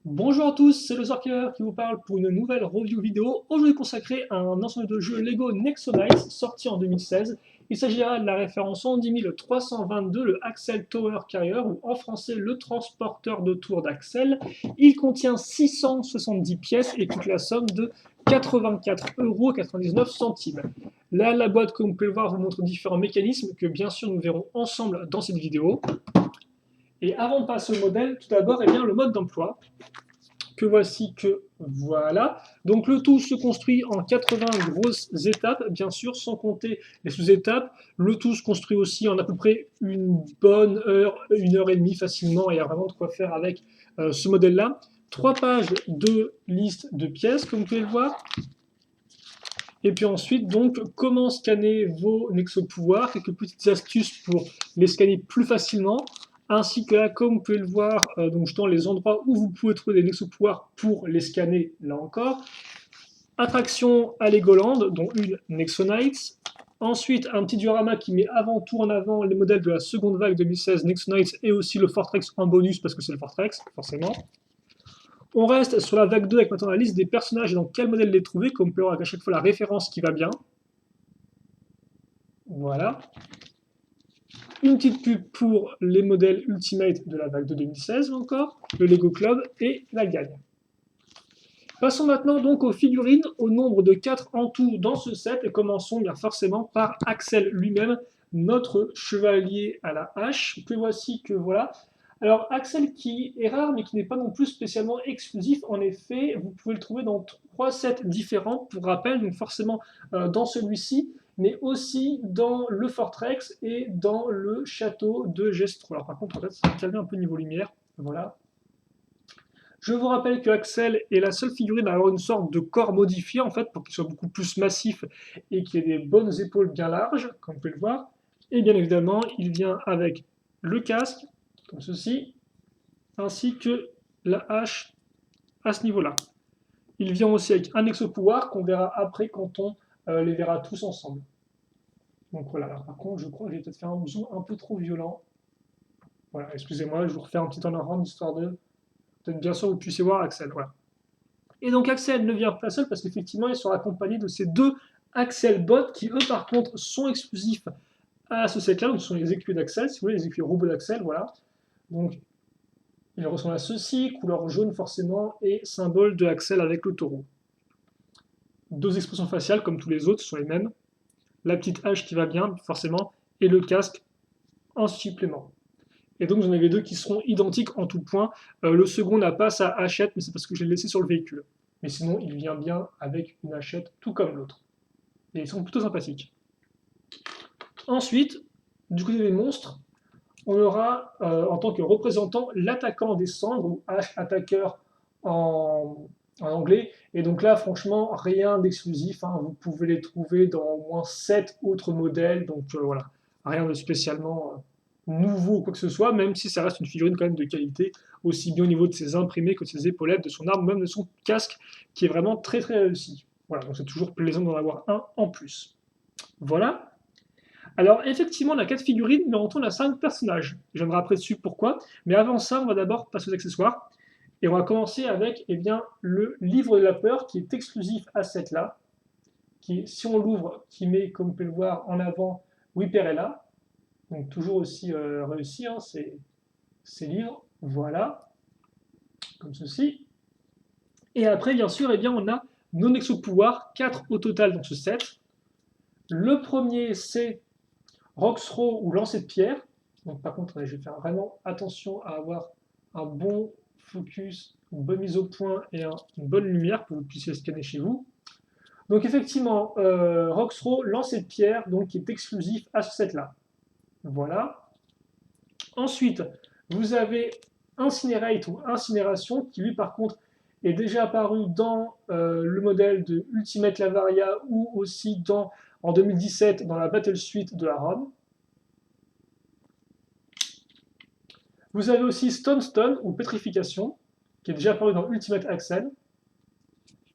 Bonjour à tous, c'est le Zorker qui vous parle pour une nouvelle review vidéo, aujourd'hui consacrée à un ensemble de jeux Lego Nexonites sorti en 2016. Il s'agira de la référence en 10322, le Axel Tower Carrier, ou en français le transporteur de tours d'Axel. Il contient 670 pièces et coûte la somme de 84,99 €. Là, la boîte, comme vous pouvez le voir, vous montre différents mécanismes que bien sûr nous verrons ensemble dans cette vidéo. Et avant de passer au modèle, tout d'abord, le mode d'emploi que voici que voilà. Donc le tout se construit en 80 grosses étapes, bien sûr, sans compter les sous-étapes. Le tout se construit aussi en à peu près une bonne heure, une heure et demie facilement. Il y a vraiment de quoi faire avec ce modèle-là. 3 pages de liste de pièces, comme vous pouvez le voir. Et puis ensuite, donc, comment scanner vos Nexo Pouvoirs, quelques petites astuces pour les scanner plus facilement, ainsi que là, comme vous pouvez le voir, donc justement les endroits où vous pouvez trouver des Nexo Pouvoirs pour les scanner, là encore. Attraction à Legoland, dont une Nexonites. Ensuite, un petit diorama qui met avant tout en avant les modèles de la seconde vague 2016 Nexonites et aussi le Fortrex en bonus, parce que c'est le Fortrex, forcément. On reste sur la vague 2 avec maintenant la liste des personnages et dans quel modèle les trouver, comme on peut avoir à chaque fois la référence qui va bien. Voilà. Une petite pub pour les modèles Ultimate de la vague de 2016 encore, le Lego Club et la gagne. Passons maintenant donc aux figurines, au nombre de 4 en tout dans ce set, et commençons bien forcément par Axel lui-même, notre chevalier à la hache, que voici que voilà. Alors Axel qui est rare mais qui n'est pas non plus spécialement exclusif, en effet, vous pouvez le trouver dans 3 sets différents, pour rappel, donc forcément dans celui-ci, mais aussi dans le Fortrex et dans le château de Gestro. Alors par contre, en fait, ça va calmer un peu niveau lumière, voilà. Je vous rappelle que Axel est la seule figurine à avoir une sorte de corps modifié, en fait, pour qu'il soit beaucoup plus massif et qu'il ait des bonnes épaules bien larges, comme vous pouvez le voir. Et bien évidemment, il vient avec le casque, comme ceci, ainsi que la hache à ce niveau-là. Il vient aussi avec un exo-pouvoir qu'on verra après quand on les verra tous ensemble. Donc voilà, alors, par contre, je crois que j'ai peut-être fait un zoom un peu trop violent. Voilà, excusez-moi, je vous refais un petit en avant, histoire de peut-être bien sûr vous puissiez voir Axel. Voilà. Et donc Axel ne vient pas seul parce qu'effectivement, ils sont accompagnés de ces deux Axel Bots qui, eux, par contre, sont exclusifs à ce set-là. Donc, ce sont les écuyers d'Axel, si vous voulez, les écuyers robots d'Axel, voilà. Donc, ils ressemblent à ceux-ci, couleur jaune forcément, et symbole de Axel avec le taureau. Deux expressions faciales, comme tous les autres, sont les mêmes. La petite hache qui va bien, forcément, et le casque en supplément. Et donc, j'en avais deux qui seront identiques en tout point. Le second n'a pas sa hachette, mais c'est parce que je l'ai laissé sur le véhicule. Mais sinon, il vient bien avec une hachette, tout comme l'autre. Et ils sont plutôt sympathiques. Ensuite, du côté des monstres, on aura en tant que représentant l'attaquant des cendres, ou attaqueur en anglais. Et donc là, franchement, rien d'exclusif, hein. Vous pouvez les trouver dans au moins 7 autres modèles. Donc voilà, rien de spécialement nouveau ou quoi que ce soit, même si ça reste une figurine quand même de qualité, aussi bien au niveau de ses imprimés que de ses épaulettes, de son arme, même de son casque, qui est vraiment très très réussi. Voilà, donc c'est toujours plaisant d'en avoir un en plus. Voilà. Alors effectivement, on a 4 figurines, mais on tourne à 5 personnages. Je viendrai après dessus pourquoi. Mais avant ça, on va d'abord passer aux accessoires. Et on va commencer avec le livre de la peur qui est exclusif à cette là, qui, si on l'ouvre, qui met, comme vous pouvez le voir, en avant Whipperella. Donc toujours aussi réussi, hein, ces livres. Voilà, comme ceci. Et après, bien sûr, on a nos exo-pouvoirs, 4 au total dans ce set. Le premier, c'est Roxro ou lancer de pierre. Donc par contre, je vais faire vraiment attention à avoir un bon focus, une bonne mise au point et une bonne lumière pour que vous puissiez scanner chez vous. Donc effectivement, Roxro, lancer de pierre, donc qui est exclusif à ce set-là. Voilà. Ensuite, vous avez Incinerate ou Incinération, qui lui par contre est déjà apparu dans le modèle de Ultimate Lavaria ou aussi en 2017 dans la Battle Suite de la ROM. Vous avez aussi Stone Stone ou Pétrification, qui est déjà apparu dans Ultimate Axel.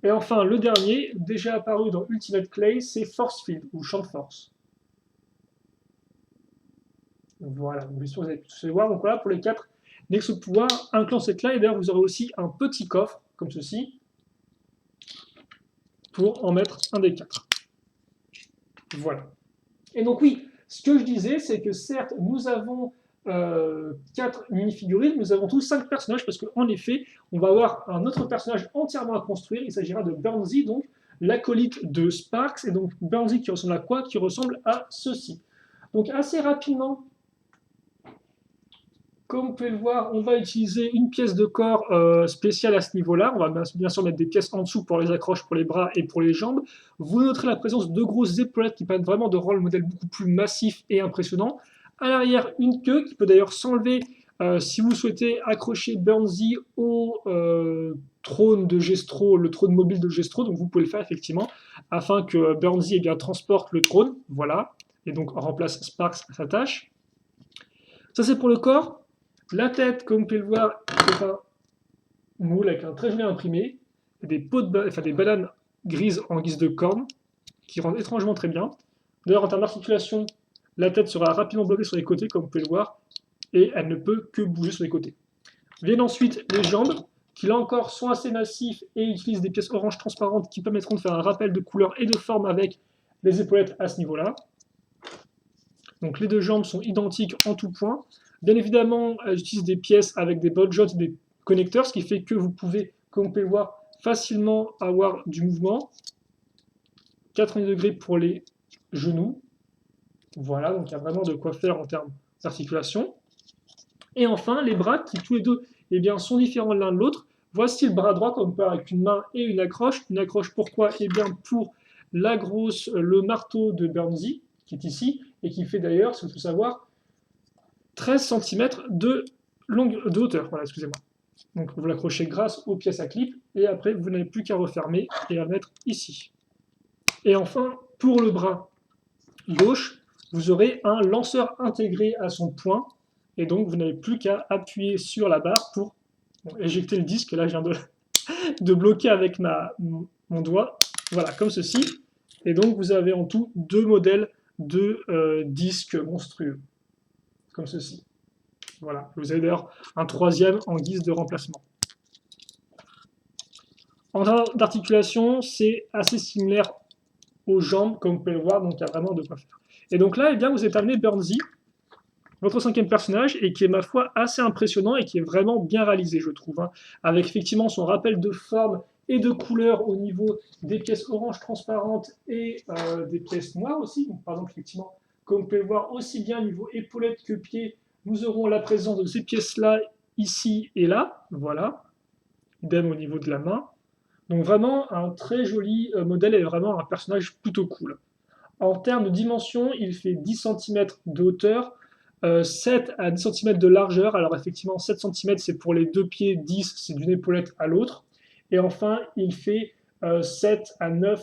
Et enfin, le dernier, déjà apparu dans Ultimate Clay, c'est Force Field ou Champ de Force. Voilà, donc, bien sûr, vous allez tous les voir. Donc voilà pour les 4 Next au pouvoir incluant cette là, et d'ailleurs vous aurez aussi un petit coffre, comme ceci, pour en mettre un des 4. Voilà. Et donc oui, ce que je disais, c'est que certes, nous avons 4 mini-figurines, nous avons tous 5 personnages, parce qu'en effet, on va avoir un autre personnage entièrement à construire, il s'agira de Burnsy, donc l'acolyte de Sparks, et donc Burnsy qui ressemble à quoi? Qui ressemble à ceci. Donc assez rapidement, comme vous pouvez le voir, on va utiliser une pièce de corps spéciale à ce niveau-là. On va bien sûr mettre des pièces en dessous pour les accroches, pour les bras et pour les jambes. Vous noterez la présence de grosses épaulettes qui permettent vraiment de rendre le modèle beaucoup plus massif et impressionnant. À l'arrière, une queue qui peut d'ailleurs s'enlever si vous souhaitez accrocher Burnsy au trône de Gestro, le trône mobile de Gestro. Donc vous pouvez le faire effectivement afin que Burnsy transporte le trône. Voilà. Et donc remplace Sparks à sa tâche. Ça c'est pour le corps. La tête, comme vous pouvez le voir, c'est un moule avec un très joli imprimé, et des des bananes grises en guise de cornes, qui rendent étrangement très bien. D'ailleurs, en termes d'articulation, la tête sera rapidement bloquée sur les côtés, comme vous pouvez le voir, et elle ne peut que bouger sur les côtés. Viennent ensuite les jambes, qui là encore sont assez massifs et utilisent des pièces orange transparentes qui permettront de faire un rappel de couleur et de forme avec les épaulettes à ce niveau-là. Donc les deux jambes sont identiques en tout point. Bien évidemment, j'utilise des pièces avec des ball joints, des connecteurs, ce qui fait que vous pouvez, comme vous pouvez le voir, facilement avoir du mouvement. 90 degrés pour les genoux. Voilà, donc il y a vraiment de quoi faire en termes d'articulation. Et enfin, les bras qui tous les deux sont différents l'un de l'autre. Voici le bras droit, comme on peut avec une main et une accroche. Une accroche pourquoi? Pour le marteau de Burnsy, qui est ici, et qui fait d'ailleurs, si vous voulez savoir, 13 cm de hauteur. Voilà, excusez-moi. Donc vous l'accrochez grâce aux pièces à clip, et après vous n'avez plus qu'à refermer et à mettre ici. Et enfin, pour le bras gauche, vous aurez un lanceur intégré à son poing, et donc vous n'avez plus qu'à appuyer sur la barre pour éjecter le disque. Là, je viens de bloquer avec mon doigt, voilà, comme ceci. Et donc vous avez en tout 2 modèles de disques monstrueux, comme ceci. Voilà, vous avez d'ailleurs un 3e en guise de remplacement. En termes d'articulation, c'est assez similaire aux jambes, comme vous pouvez le voir, donc il y a vraiment de quoi faire. Et donc là, vous êtes amené Burnsy, votre 5e personnage, et qui est, ma foi, assez impressionnant et qui est vraiment bien réalisé, je trouve, hein, avec effectivement son rappel de forme et de couleur au niveau des pièces orange transparentes et des pièces noires aussi. Donc, par exemple, effectivement, comme vous pouvez le voir, aussi bien au niveau épaulettes que pieds, nous aurons la présence de ces pièces-là, ici et là, voilà, idem au niveau de la main. Donc vraiment un très joli modèle et vraiment un personnage plutôt cool. En termes de dimension, il fait 10 cm de hauteur, 7 à 10 cm de largeur. Alors effectivement, 7 cm c'est pour les 2 pieds, 10 c'est d'une épaulette à l'autre. Et enfin, il fait 7 à 9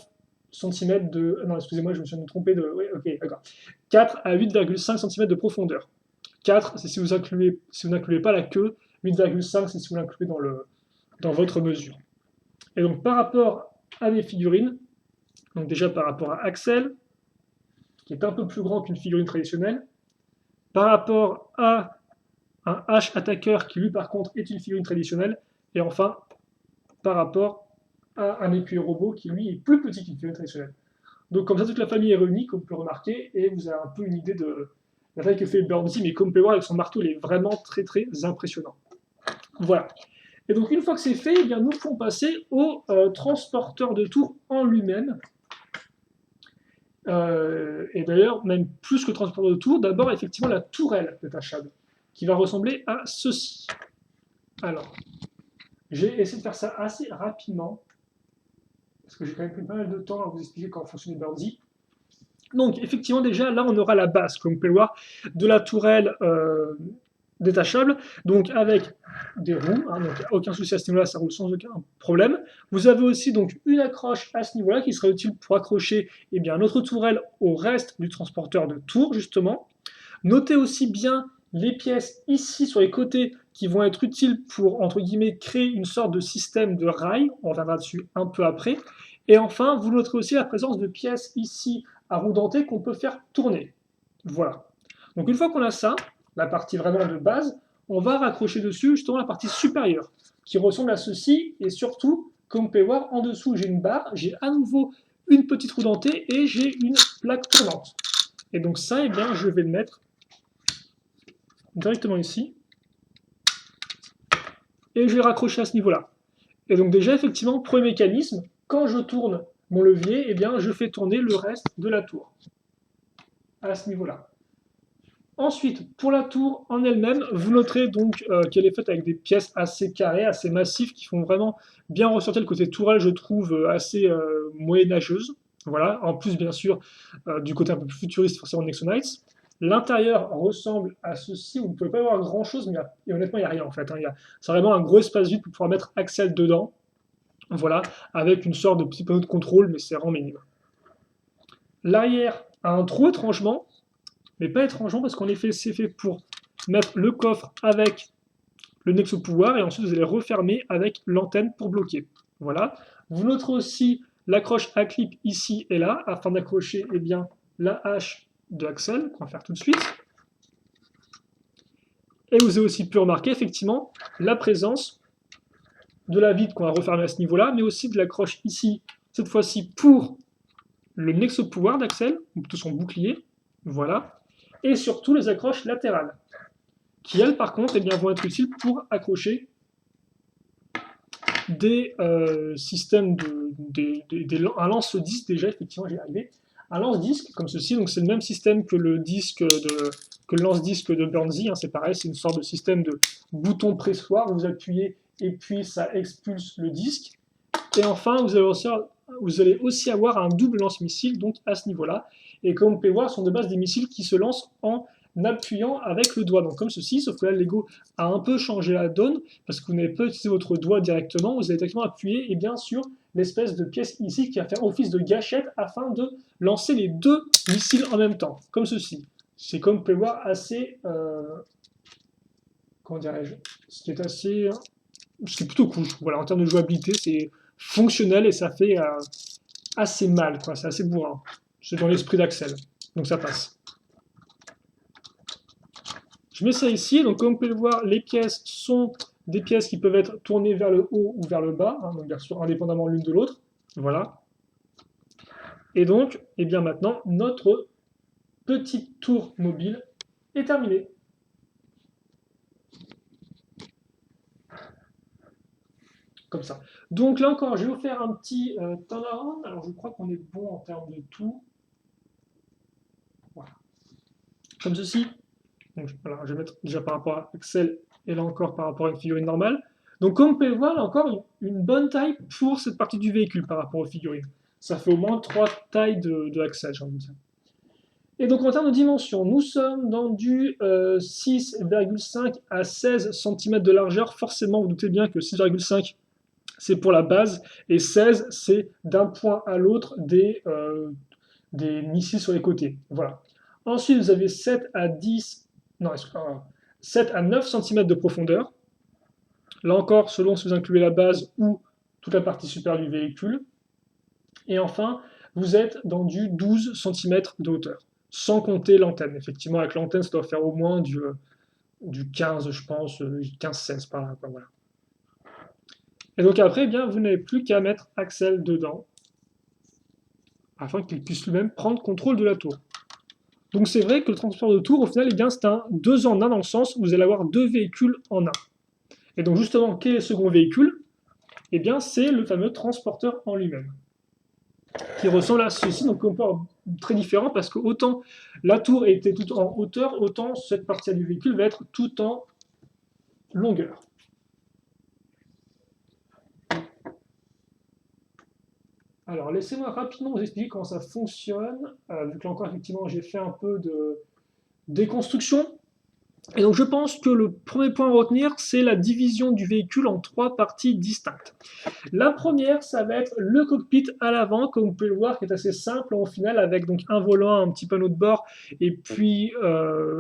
cm de... Non, excusez-moi, je me suis trompé de... Oui, ok, d'accord. 4 à 8,5 cm de profondeur. 4, c'est si vous n'incluez pas la queue. 8,5, c'est si vous l'incluez dans votre mesure. Et donc, par rapport à mes figurines, donc déjà par rapport à Axel, qui est un peu plus grand qu'une figurine traditionnelle, par rapport à un H Attacker, qui lui, par contre, est une figurine traditionnelle, et enfin, par rapport à un écuyer robot, qui lui est plus petit qu'une figurine traditionnelle. Donc, comme ça, toute la famille est réunie, comme vous pouvez remarquer, et vous avez un peu une idée de la taille que fait Burnsy, mais comme vous pouvez voir, avec son marteau, il est vraiment très, très impressionnant. Voilà. Et donc, une fois que c'est fait, eh bien, nous pouvons passer au transporteur de tour en lui-même. Et d'ailleurs, même plus que le transporteur de tour, d'abord, effectivement, la tourelle détachable, qui va ressembler à ceci. Alors, j'ai essayé de faire ça assez rapidement, parce que j'ai quand même pris pas mal de temps à vous expliquer comment fonctionnait Burnsy. Donc, effectivement, déjà, là, on aura la base, comme vous pouvez le voir, de la tourelle détachable, donc avec des roues, hein, donc aucun souci à ce niveau-là, ça roule sans aucun problème. Vous avez aussi donc une accroche à ce niveau-là qui sera utile pour accrocher notre tourelle au reste du transporteur de tour, justement. Notez aussi bien les pièces ici sur les côtés qui vont être utiles pour, entre guillemets, créer une sorte de système de rail, on reviendra dessus un peu après. Et enfin, vous noterez aussi la présence de pièces ici à roue dentée qu'on peut faire tourner. Voilà. Donc une fois qu'on a ça, la partie vraiment de base, on va raccrocher dessus justement la partie supérieure, qui ressemble à ceci, et surtout, comme vous pouvez voir, en dessous j'ai une barre, j'ai à nouveau une petite roue dentée et j'ai une plaque tournante. Et donc ça, eh bien, je vais le mettre directement ici, et je vais raccrocher à ce niveau-là. Et donc déjà, effectivement, premier mécanisme, quand je tourne mon levier, eh bien, je fais tourner le reste de la tour, à ce niveau-là. Ensuite, pour la tour en elle-même, vous noterez donc qu'elle est faite avec des pièces assez carrées, assez massives, qui font vraiment bien ressortir le côté tourelle, je trouve, assez moyenâgeuse. Voilà, en plus, bien sûr, du côté un peu plus futuriste, forcément, de Nexo Knights. L'intérieur ressemble à ceci, vous ne pouvez pas voir grand-chose, mais honnêtement, il n'y a rien, en fait. Hein. C'est vraiment un gros espace vide pour pouvoir mettre Axel dedans. Voilà, avec une sorte de petit panneau de contrôle, mais c'est vraiment minime. L'arrière a un trou, étrangement, mais pas étrangement, parce qu'en effet, c'est fait pour mettre le coffre avec le Nexo pouvoir, et ensuite vous allez refermer avec l'antenne pour bloquer. Voilà. Vous noterez aussi l'accroche à clip ici et là, afin d'accrocher eh bien, la hache de Axel, qu'on va faire tout de suite. Et vous avez aussi pu remarquer effectivement la présence de la vide qu'on va refermer à ce niveau-là, mais aussi de l'accroche ici, cette fois-ci pour le Nexo pouvoir d'Axel, ou plutôt son bouclier, voilà, et surtout les accroches latérales, qui elles par contre eh bien, vont être utiles pour accrocher des systèmes un lance-disque déjà, effectivement j'y arrivé, un lance-disque comme ceci, donc c'est le même système que le lance-disque de Burnsy, hein, c'est pareil, c'est une sorte de système de bouton pressoir, vous appuyez et puis ça expulse le disque, et enfin vous allez aussi avoir un double lance-missile, donc à ce niveau-là, et comme vous pouvez voir, ce sont de base des missiles qui se lancent en appuyant avec le doigt, donc comme ceci, sauf que là Lego a un peu changé la donne, parce que vous n'avez pas utilisé votre doigt directement, vous allez directement appuyer et bien sûr l'espèce de pièce ici qui va faire office de gâchette afin de lancer les deux missiles en même temps, comme ceci. C'est comme vous pouvez voir assez, comment dirais-je, ce qui est plutôt cool, voilà, en termes de jouabilité, c'est fonctionnel et ça fait assez mal, quoi, c'est assez bourrin. C'est dans l'esprit d'Axel, donc ça passe. Je mets ça ici, donc comme vous pouvez le voir, les pièces sont des pièces qui peuvent être tournées vers le haut ou vers le bas, hein, donc bien sûr indépendamment l'une de l'autre, voilà. Et donc, eh bien maintenant, notre petite tour mobile est terminée. Comme ça. Donc là encore, je vais vous faire un petit turnaround. Alors je crois qu'on est bon en termes de tout. Voilà. Comme ceci. Donc, voilà, je vais mettre déjà par rapport à Axel et là encore par rapport à une figurine normale. Donc comme vous pouvez le voir, là encore une bonne taille pour cette partie du véhicule par rapport aux figurines. Ça fait au moins 3 tailles de Axel, j'ai envie de dire. Et donc en termes de dimension, nous sommes dans du 6,5 à 16 cm de largeur. Forcément, vous doutez bien que 6,5 c'est pour la base, et 16, c'est d'un point à l'autre des missiles sur les côtés. Voilà. Ensuite, vous avez 7 à 9 cm de profondeur. Là encore, selon si vous incluez la base ou toute la partie supérieure du véhicule. Et enfin, vous êtes dans du 12 cm de hauteur, sans compter l'antenne. Effectivement, avec l'antenne, ça doit faire au moins du 15, je pense, 15-16 par là. Voilà. Et donc après, eh bien, vous n'avez plus qu'à mettre Axel dedans, afin qu'il puisse lui-même prendre contrôle de la tour. Donc c'est vrai que le transport de tour, au final, eh bien, c'est un 2 en 1 dans le sens où vous allez avoir 2 véhicules en 1. Et donc justement, quel est le second véhicule? Eh bien, c'est le fameux transporteur en lui-même, qui ressemble à ceci, donc encore très différent, parce que autant la tour était tout en hauteur, autant cette partie du véhicule va être tout en longueur. Alors, laissez-moi rapidement vous expliquer comment ça fonctionne, vu que là encore, effectivement, j'ai fait un peu de déconstruction. Et donc, je pense que le premier point à retenir, c'est la division du véhicule en 3 parties distinctes. La première, ça va être le cockpit à l'avant, comme vous pouvez le voir, qui est assez simple au final, avec donc un volant, un petit panneau de bord, et puis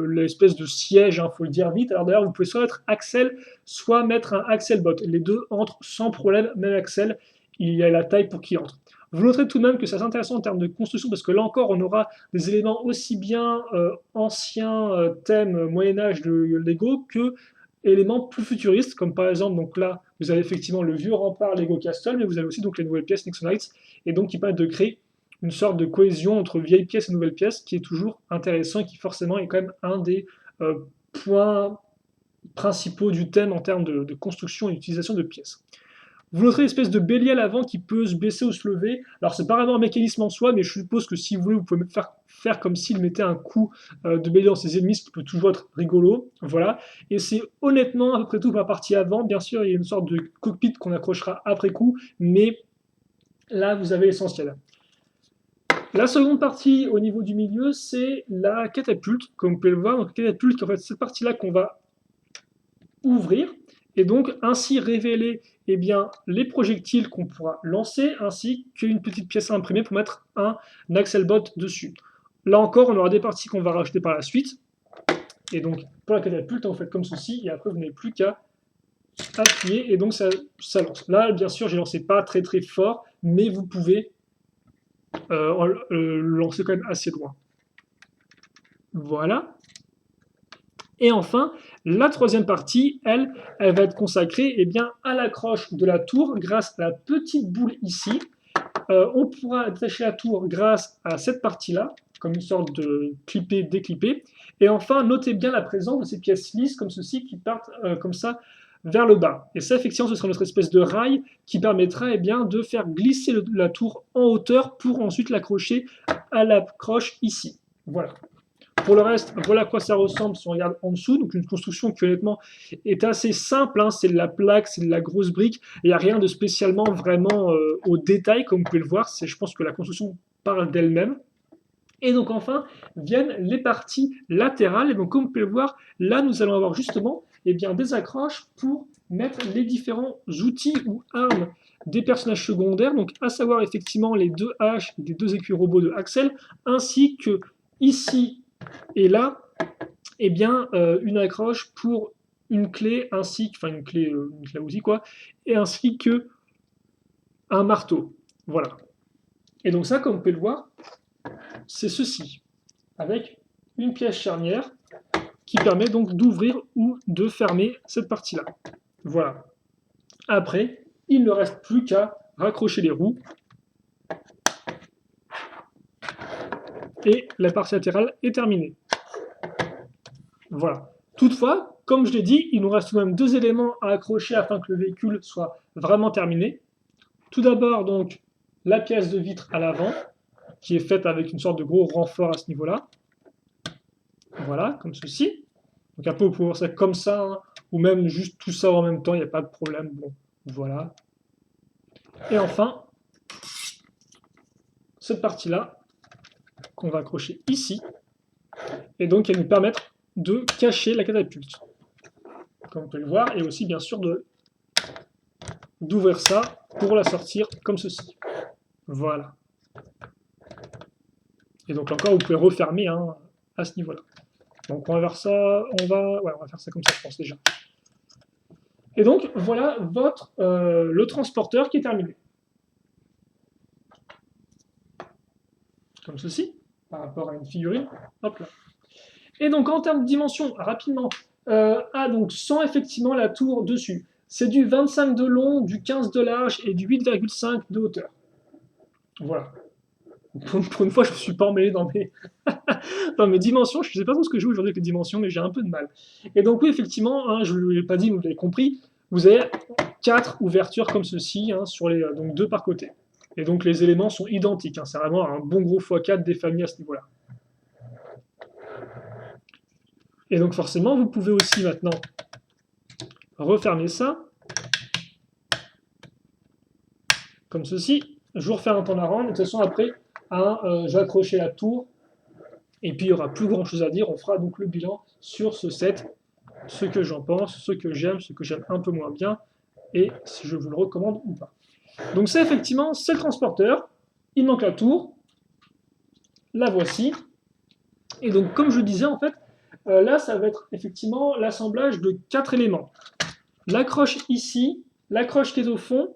l'espèce de siège, il faut le dire vite. Alors d'ailleurs, vous pouvez soit mettre Axel, soit mettre un Axelbot. Les deux entrent sans problème, même Axel, il y a la taille pour qu'il entre. Vous noterez tout de même que c'est assez intéressant en termes de construction, parce que là encore, on aura des éléments aussi bien anciens thèmes Moyen-Âge de Lego que éléments plus futuristes, comme par exemple, donc là, vous avez effectivement le vieux rempart Lego Castle, mais vous avez aussi donc les nouvelles pièces Nixonites, et donc qui permettent de créer une sorte de cohésion entre vieilles pièces et nouvelles pièces, qui est toujours intéressant et qui forcément est quand même un des points principaux du thème en termes de construction et d'utilisation de pièces. Vous noterez une espèce de bélier à l'avant qui peut se baisser ou se lever. Alors c'est pas vraiment un mécanisme en soi, mais je suppose que si vous voulez, vous pouvez faire comme s'il mettait un coup de bélier dans ses ennemis, ce qui peut toujours être rigolo. Voilà. Et c'est honnêtement à peu près tout pour la partie avant. Bien sûr, il y a une sorte de cockpit qu'on accrochera après coup, mais là vous avez l'essentiel. La seconde partie au niveau du milieu, c'est la catapulte, comme vous pouvez le voir. Donc, la catapulte, en fait, c'est cette partie-là qu'on va ouvrir et donc ainsi révéler bien, les projectiles qu'on pourra lancer ainsi qu'une petite pièce à imprimer pour mettre un Axelbot dessus. Là encore, on aura des parties qu'on va rajouter par la suite. Et donc, pour la catapulte, vous faites comme ceci et après, vous n'avez plus qu'à appuyer et donc ça lance. Là, bien sûr, j'ai lancé pas très très fort, mais vous pouvez lancer quand même assez loin. Voilà. Et enfin, la troisième partie, elle va être consacrée bien, à l'accroche de la tour grâce à la petite boule ici. On pourra attacher la tour grâce à cette partie-là, comme une sorte de clipper-déclipper. Et enfin, notez bien la présence de ces pièces lisses comme ceci qui partent comme ça vers le bas. Et ça, effectivement, ce sera notre espèce de rail qui permettra bien, de faire glisser la tour en hauteur pour ensuite l'accrocher à l'accroche ici. Voilà. Pour le reste, voilà à quoi ça ressemble si on regarde en dessous. Donc une construction qui honnêtement est assez simple, hein. C'est de la plaque, c'est de la grosse brique. Il n'y a rien de spécialement vraiment au détail, comme vous pouvez le voir. Je pense que la construction parle d'elle-même. Et donc enfin viennent les parties latérales. Et donc comme vous pouvez le voir, là nous allons avoir justement bien, des accroches pour mettre les différents outils ou armes des personnages secondaires. Donc à savoir effectivement les deux haches des deux écus robots de Axel, ainsi que ici et là, bien, une accroche pour une clé ainsi, enfin une clé à outil quoi, et ainsi que un marteau. Voilà. Et donc ça, comme vous pouvez le voir, c'est ceci, avec une pièce charnière qui permet donc d'ouvrir ou de fermer cette partie-là. Voilà. Après, il ne reste plus qu'à raccrocher les roues. Et la partie latérale est terminée. Voilà. Toutefois, comme je l'ai dit, il nous reste quand même deux éléments à accrocher afin que le véhicule soit vraiment terminé. Tout d'abord, donc, la pièce de vitre à l'avant, qui est faite avec une sorte de gros renfort à ce niveau-là. Voilà, comme ceci. Donc un peu, vous pouvez voir ça comme ça, hein, ou même juste tout ça en même temps, il n'y a pas de problème. Bon, voilà. Et enfin, cette partie-là, qu'on va accrocher ici, et donc elle nous permettre de cacher la catapulte, comme vous pouvez le voir, et aussi bien sûr d'ouvrir ça pour la sortir comme ceci. Voilà. Et donc encore, vous pouvez refermer hein, à ce niveau-là. Donc on va faire ça, on va faire ça comme ça, je pense déjà. Et donc voilà le transporteur qui est terminé. Comme ceci, par rapport à une figurine. Hop là. Et donc en termes de dimension, rapidement, donc sans effectivement la tour dessus. C'est du 25 de long, du 15 de large et du 8,5 de hauteur. Voilà. Pour une fois, je ne me suis pas emmêlé dans mes dimensions. Je ne sais pas trop ce que je joue aujourd'hui avec les dimensions, mais j'ai un peu de mal. Et donc oui, effectivement, hein, je ne vous l'ai pas dit, mais vous l'avez compris, vous avez 4 ouvertures comme ceci, hein, sur donc 2 par côté. Et donc les éléments sont identiques. Hein, c'est vraiment un bon gros x4 des familles à ce niveau-là. Et donc forcément, vous pouvez aussi maintenant refermer ça, comme ceci. Je vous refais un temps à rendre. De toute façon, après, je vais accrocher la tour. Et puis, il n'y aura plus grand-chose à dire. On fera donc le bilan sur ce set. Ce que j'en pense, ce que j'aime un peu moins bien. Et si je vous le recommande ou pas. Donc c'est effectivement, c'est le transporteur. Il manque la tour. La voici. Et donc, comme je disais, en fait, là, ça va être effectivement l'assemblage de 4 éléments. L'accroche ici, l'accroche qui est au fond,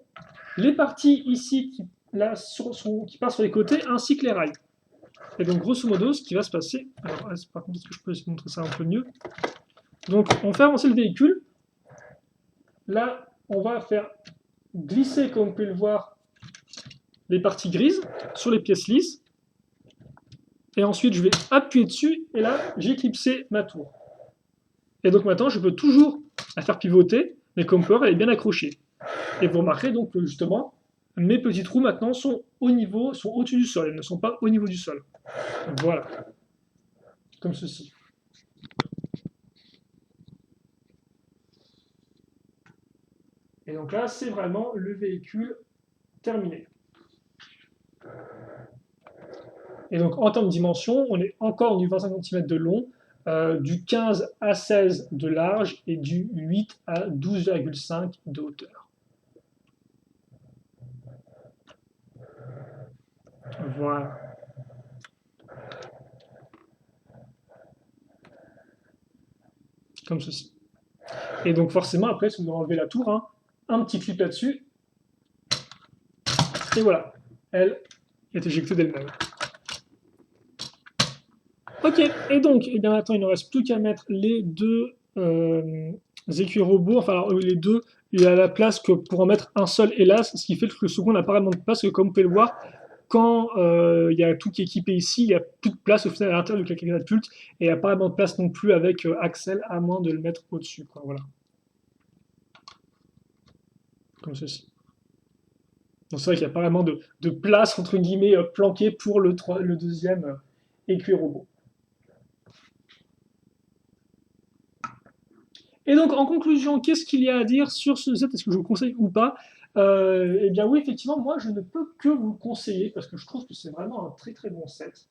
les parties ici qui partent sur les côtés, ainsi que les rails. Et donc, grosso modo, ce qui va se passer... Alors, par contre, est-ce que je peux essayer de montrer ça un peu mieux? Donc, on fait avancer le véhicule. là, on va faire glisser, comme vous pouvez le voir, les parties grises sur les pièces lisses. Et ensuite, je vais appuyer dessus, et là, j'ai clipsé ma tour. Et donc maintenant, je peux toujours la faire pivoter, mais comme peur, elle est bien accrochée. Et vous remarquerez donc que justement, mes petits trous maintenant sont au-dessus du sol, elles ne sont pas au niveau du sol. Voilà, comme ceci. Et donc là, c'est vraiment le véhicule terminé. Et donc en termes de dimension, on est encore du 25 cm de long, du 15 à 16 de large et du 8 à 12,5 de hauteur. Voilà. Comme ceci. Et donc forcément, après, si vous enlevez la tour, hein, un petit clip là-dessus, et voilà, elle est éjectée d'elle-même. Ok, et donc, eh bien maintenant, il ne reste plus qu'à mettre les deux écus robots, enfin alors, les deux, il y a la place que pour en mettre un seul, hélas, ce qui fait que le second n'a pas vraiment de place, que comme vous pouvez le voir, quand il y a tout qui est équipé ici, il n'y a plus de place au final à l'intérieur du catapulte, et il n'y a pas vraiment de place non plus avec Axel, à moins de le mettre au-dessus, quoi, voilà. Comme ceci. Donc c'est vrai qu'il n'y a pas vraiment de place, entre guillemets, planquée pour le deuxième écu robot. Et donc, en conclusion, qu'est-ce qu'il y a à dire sur ce set? Est-ce que je vous conseille ou pas? Eh bien oui, effectivement, moi, je ne peux que vous le conseiller, parce que je trouve que c'est vraiment un très très bon set.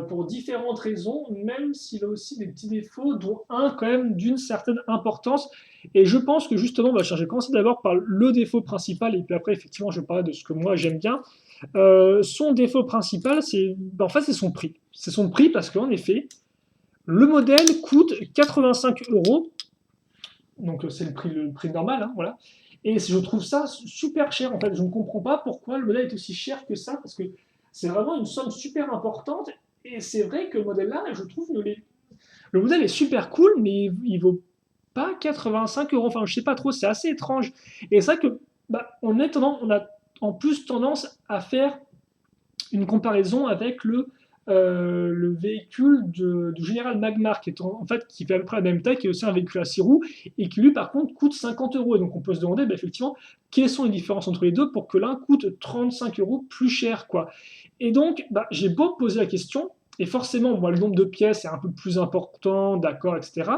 Pour différentes raisons, même s'il a aussi des petits défauts, dont un quand même d'une certaine importance. Et je pense que justement, je vais commencer d'abord par le défaut principal, et puis après, effectivement, je vais parler de ce que moi j'aime bien. Son défaut principal, en fait, c'est son prix. C'est son prix parce qu'en effet, le modèle coûte 85 euros, donc c'est le prix normal, hein, voilà. Et je trouve ça super cher, en fait. Je ne comprends pas pourquoi le modèle est aussi cher que ça, parce que c'est vraiment une somme super importante. Et c'est vrai que le modèle-là, je trouve, le modèle est super cool, mais il vaut pas 85 euros. Enfin, je sais pas trop, c'est assez étrange. Et c'est vrai que, on a en plus tendance à faire une comparaison avec le véhicule du général Magmar, qui fait à peu près la même taille, qui est aussi un véhicule à 6 roues, et qui lui, par contre, coûte 50 euros. Et donc, on peut se demander, effectivement, quelles sont les différences entre les deux pour que l'un coûte 35 euros plus cher, quoi. Et donc, j'ai beau poser la question, et forcément, moi, le nombre de pièces est un peu plus important, d'accord, etc.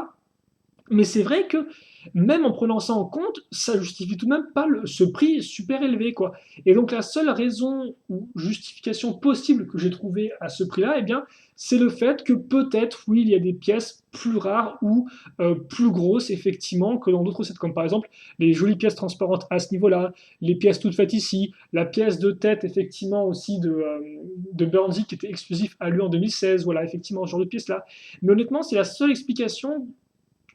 Mais c'est vrai que même en prenant ça en compte, ça justifie tout de même pas ce prix super élevé, quoi. Et donc la seule raison ou justification possible que j'ai trouvée à ce prix-là, eh bien, c'est le fait que peut-être, oui, il y a des pièces plus rares ou plus grosses, effectivement, que dans d'autres sets, comme par exemple les jolies pièces transparentes à ce niveau-là, les pièces toutes faites ici, la pièce de tête, effectivement, aussi de Burnsy qui était exclusif à lui en 2016, voilà, effectivement, ce genre de pièces-là. Mais honnêtement, c'est la seule explication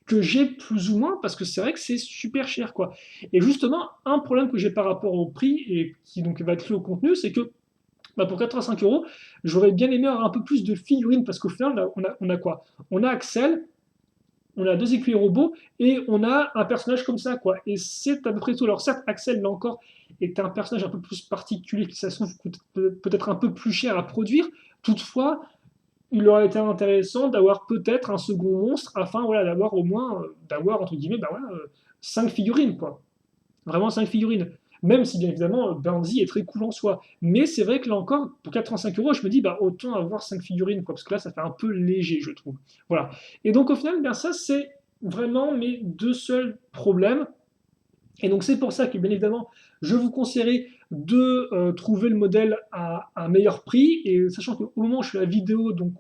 que j'ai plus ou moins, parce que c'est vrai que c'est super cher, quoi. Et justement, un problème que j'ai par rapport au prix, et qui donc va être lié au contenu, c'est que pour 85 euros, j'aurais bien aimé avoir un peu plus de figurines, parce qu'au final, là, on a quoi? On a Axel, on a deux écuyers robots, et on a un personnage comme ça, quoi. Et c'est à peu près tout. Alors certes, Axel, là encore, est un personnage un peu plus particulier, qui ça se trouve coûte peut-être un peu plus cher à produire. Toutefois, il aurait été intéressant d'avoir peut-être un second monstre afin voilà, d'avoir au moins, d'avoir entre guillemets, 5 figurines, quoi. Vraiment 5 figurines. Même si bien évidemment, Burnsy est très cool en soi. Mais c'est vrai que là encore, pour 85 euros, je me dis, autant avoir 5 figurines, quoi, parce que là, ça fait un peu léger, je trouve. Voilà. Et donc au final, ça, c'est vraiment mes deux seuls problèmes. Et donc c'est pour ça que bien évidemment, je vous conseillerais de trouver le modèle à un meilleur prix. Et sachant qu'au moment où je fais la vidéo, donc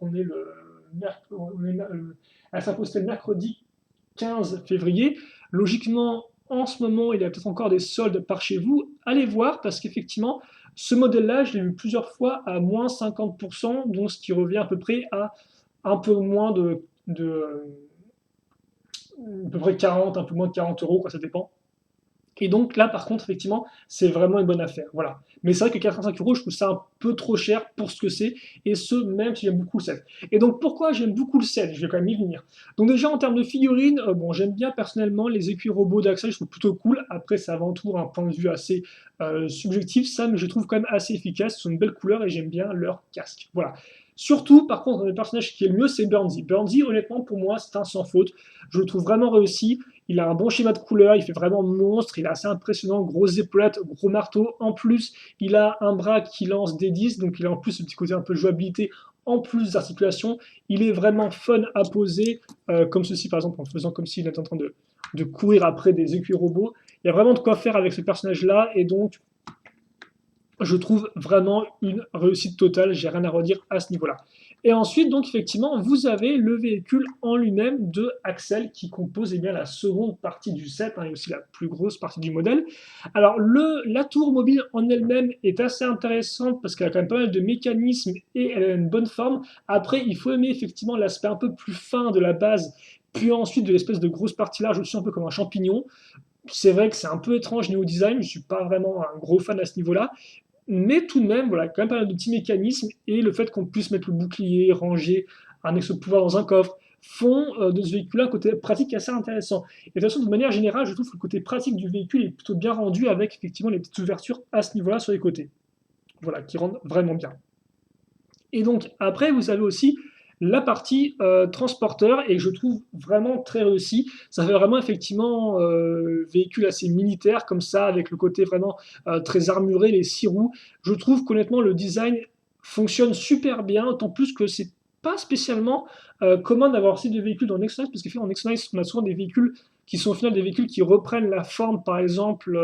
elle sera postée le mercredi 15 février. Logiquement, en ce moment, il y a peut-être encore des soldes par chez vous. Allez voir parce qu'effectivement, ce modèle-là, je l'ai vu plusieurs fois à moins 50%, donc ce qui revient à peu près à un peu moins à peu près 40, un peu moins de 40 euros, quoi, ça dépend. Et donc là, par contre, effectivement, c'est vraiment une bonne affaire. Voilà. Mais c'est vrai que 85 euros, je trouve ça un peu trop cher pour ce que c'est, et ce, même si j'aime beaucoup le set. Et donc, pourquoi j'aime beaucoup le set? Je vais quand même y venir. Donc déjà, en termes de figurines, bon, j'aime bien personnellement les écus robots d'Axel, je trouve plutôt cool. Après, c'est avant tout un point de vue assez subjectif, ça, mais je trouve quand même assez efficace. Ce sont une belle couleur et j'aime bien leur casque. Voilà. Surtout, par contre, le personnage qui est le mieux, c'est Burnsy. Burnsy, honnêtement, pour moi, c'est un sans faute. Je le trouve vraiment réussi. Il a un bon schéma de couleur, il fait vraiment monstre, il est assez impressionnant, grosses épaulettes, gros marteau. En plus, il a un bras qui lance des 10, donc il a en plus ce petit côté un peu jouabilité, en plus d'articulation. Il est vraiment fun à poser, comme ceci par exemple, en faisant comme s'il était en train de courir après des écus robots. Il y a vraiment de quoi faire avec ce personnage-là, et donc je trouve vraiment une réussite totale, j'ai rien à redire à ce niveau-là. Et ensuite, donc effectivement, vous avez le véhicule en lui-même de Axel qui compose eh bien, la seconde partie du set, et aussi la plus grosse partie du modèle. Alors, la tour mobile en elle-même est assez intéressante parce qu'elle a quand même pas mal de mécanismes et elle a une bonne forme. Après, il faut aimer effectivement l'aspect un peu plus fin de la base, puis ensuite de l'espèce de grosse partie large au-dessus, un peu comme un champignon. C'est vrai que c'est un peu étrange niveau design, je ne suis pas vraiment un gros fan à ce niveau-là, mais tout de même, voilà, quand même pas mal de petits mécanismes, et le fait qu'on puisse mettre le bouclier, ranger un exo-pouvoir dans un coffre, font de ce véhicule-là un côté pratique assez intéressant. Et de toute façon, de manière générale, je trouve que le côté pratique du véhicule est plutôt bien rendu avec effectivement les petites ouvertures à ce niveau-là sur les côtés. Voilà, qui rendent vraiment bien. Et donc, après, vous avez aussi la partie transporteur, et je trouve vraiment très réussi. Ça fait vraiment effectivement véhicule assez militaire, comme ça, avec le côté vraiment très armuré, les 6 roues. Je trouve qu'honnêtement, le design fonctionne super bien, d'autant plus que c'est pas spécialement commun d'avoir ces deux véhicules dans Next Nice, parce qu'en Next Nice, on a souvent des véhicules qui sont au final des véhicules qui reprennent la forme, par exemple,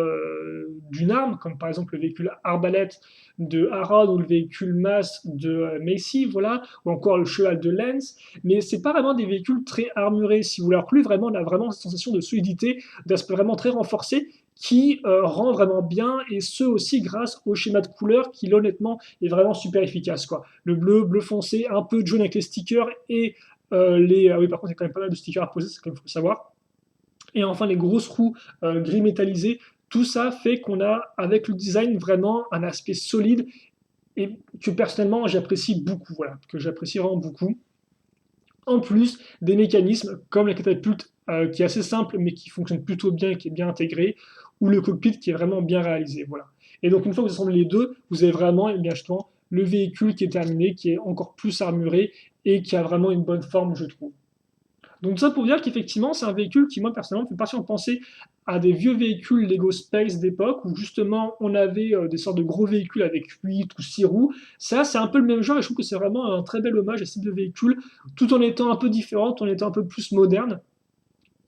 d'une arme, comme par exemple le véhicule arbalète de Harrod ou le véhicule masse de Macy, voilà, ou encore le cheval de Lens, mais c'est pas vraiment des véhicules très armurés, si vous voulez. Alors que lui, vraiment, on a vraiment cette sensation de solidité, d'aspect vraiment très renforcé, qui rend vraiment bien, et ce aussi grâce au schéma de couleur qui, honnêtement, est vraiment super efficace, quoi. Le bleu, bleu foncé, un peu de jaune avec les stickers, et les... oui, par contre, il y a quand même pas mal de stickers à poser, c'est quand même faut le savoir. Et enfin, les grosses roues gris métallisées, tout ça fait qu'on a, avec le design, vraiment un aspect solide et que personnellement j'apprécie beaucoup, voilà, que j'apprécie vraiment beaucoup. En plus des mécanismes comme la catapulte qui est assez simple mais qui fonctionne plutôt bien et qui est bien intégré, ou le cockpit qui est vraiment bien réalisé, voilà. Et donc une fois que vous assemblez les deux, vous avez vraiment, eh bien, justement, le véhicule qui est terminé, qui est encore plus armuré et qui a vraiment une bonne forme, je trouve. Donc ça pour dire qu'effectivement, c'est un véhicule qui, moi, personnellement, me fait partiellement penser à des vieux véhicules Lego Space d'époque, où justement, on avait des sortes de gros véhicules avec 8 ou 6 roues. Ça, c'est un peu le même genre, et je trouve que c'est vraiment un très bel hommage à ce type de véhicule, tout en étant un peu différent, tout en étant un peu plus moderne.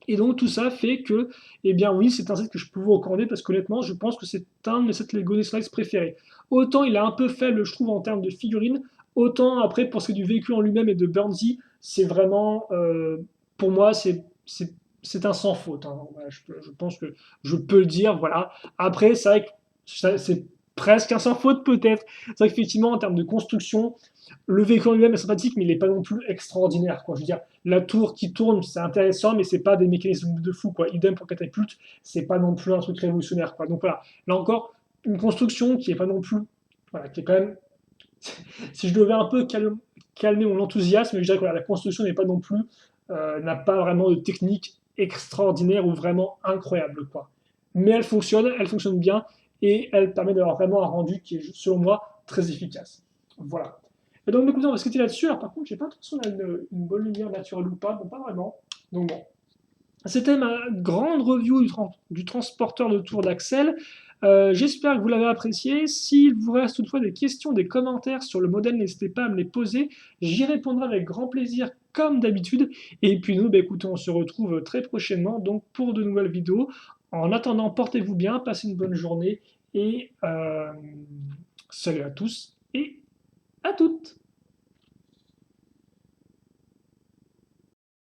Et donc tout ça fait que, eh bien oui, c'est un set que je peux vous recommander, parce qu'honnêtement, je pense que c'est un de mes sets Lego Slice préférés. Autant il est un peu faible, je trouve, en termes de figurines, autant après, pour ce qui est du véhicule en lui-même et de Burnsy, c'est vraiment, pour moi, c'est un sans faute, hein. Voilà, je pense que je peux le dire, voilà. Après, c'est vrai que c'est presque un sans faute peut-être. C'est vrai qu'effectivement, en termes de construction, le véhicule en lui-même est sympathique, mais il n'est pas non plus extraordinaire, quoi. Je veux dire, la tour qui tourne, c'est intéressant, mais c'est pas des mécanismes de fou, quoi. Idem pour Catapulte, c'est pas non plus un truc révolutionnaire, quoi. Donc voilà, là encore, une construction qui est pas non plus, voilà, qui est quand même, si je devais un peu calmer mon enthousiasme, je dirais que voilà, la construction n'est pas non plus, n'a pas vraiment de technique extraordinaire ou vraiment incroyable, quoi. Mais elle fonctionne bien, et elle permet d'avoir vraiment un rendu qui est, selon moi, très efficace. Voilà. Et donc, écoutez, on va se quitter là-dessus. Alors, par contre, j'ai pas l'impression qu'on a une bonne lumière naturelle ou pas. Bon, pas vraiment. Donc, bon. C'était ma grande review du transporteur de tour d'Axel. J'espère que vous l'avez apprécié. S'il vous reste toutefois des questions, des commentaires sur le modèle, n'hésitez pas à me les poser. J'y répondrai avec grand plaisir, comme d'habitude. Et puis nous, bah, écoutez, on se retrouve très prochainement donc, pour de nouvelles vidéos. En attendant, portez-vous bien, passez une bonne journée, et salut à tous et à toutes.